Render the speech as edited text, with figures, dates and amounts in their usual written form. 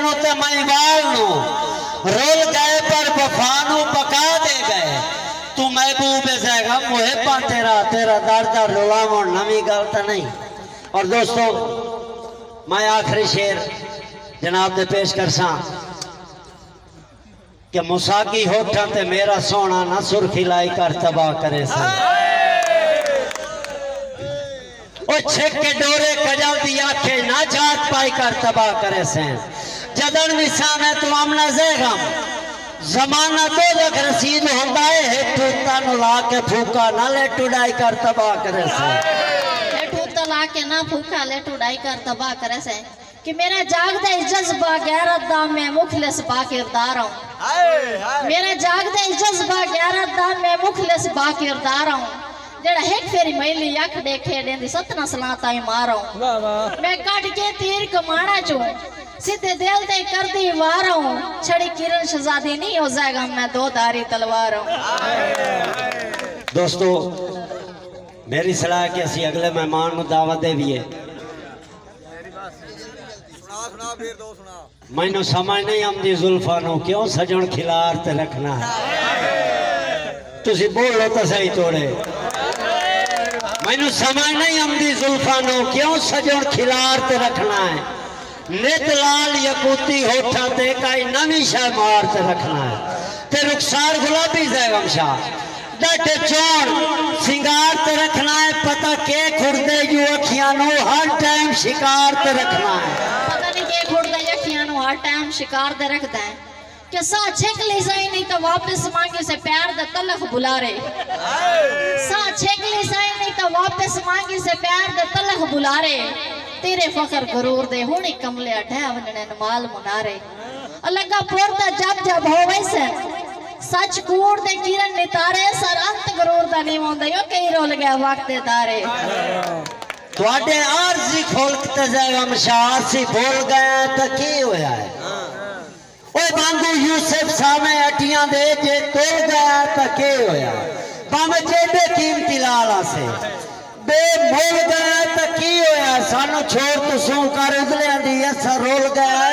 दिन उत्ते महिवाल नु रोल गए पर वफानू पका दे गए। तू महबूब जाएगा मुहे पा तेरा तेरा दर्द रुलाव नवी गल तो नहीं। और दोस्तों मैं आखिरी शेर जनाब ने पेश कर सा कि मुसाकी होठा ते मेरा सोना ना सुर्खी लाई कर तबाह करे सा। ओ छेक के डोरे कजल दी आखे ना जात पाई कर तबाह करे से। जदन निशान है तू आमना ज़ेगम जमाना तो जग रसीद होता है टूटा ला के फूका ना ले टुडाई कर तबाह करे से। ले टूटा ला के ना फूका ले टुडाई कर तबाह करे से कि मेरा जागदे जज्बा गैरत दा मैं मुखलिस बा किरदार हूं। मेरा जागदे जज्बा गैरत दा मैं मुखलिस बा किरदार हूं। जेड़ा एक फेरी मैली अख देखे देंदी सतना सलाता ही मारो। मैं काट के तीर कमाना चू सीधे दिल ते कर दी वार हूं। छड़ी किरण शहजादी नहीं हो जाएगा मैं दो धारी तलवार हूं। दोस्तों मेरी सलाह कि असी अगले मेहमान को दावत देविए। मैनू समझ नहीं आती जुल्फा नु क्यों सजन खिलार ते रखना है। तुसी बोलो तो सही तोड़े। मैनू समझ नहीं आती जुल्फा नु क्यों सजन खिलार ते रखना है। नित लाल यकूती होठा ते काई नवी शाह मार ते रखना है। ते रुखसार गुलाबी जैगम शाह डटे चोर सिंगार ते रखना है। पता के खुरदे यू अखियां नु हर टाइम शिकार ते रखना है। पता नहीं के खुरदे अखियां नु हर टाइम शिकार ते रखदा है कि सा छेक ले जाए नहीं तो वापस मांगे से प्यार दा तलख बुलारे। सा छेक ले जाए नहीं तो वापस मांगे से प्यार दा तलख बुलारे। तेरे फखर गरूर दे हुणी कमले अठा वनने माल मुनारे। अलगा पोरता जब जब होवे से सच कूड़ दे किरण नितारे। सर अंत गरूर दा नहीं होंदा यो कई रोल गया वक्त दे तारे। तुहाडे आरजी खोल के जाएगा मशार सी बोल गया तो की होया है। ओ बांगू यूसुफ सामे अटियां दे जे तोड़ गया तो के होया। बामे जेबे कीमती लाला से बे मोल गया तो की होया। सानू छोड़ तो सू कर उगलियां दी असा रोल गया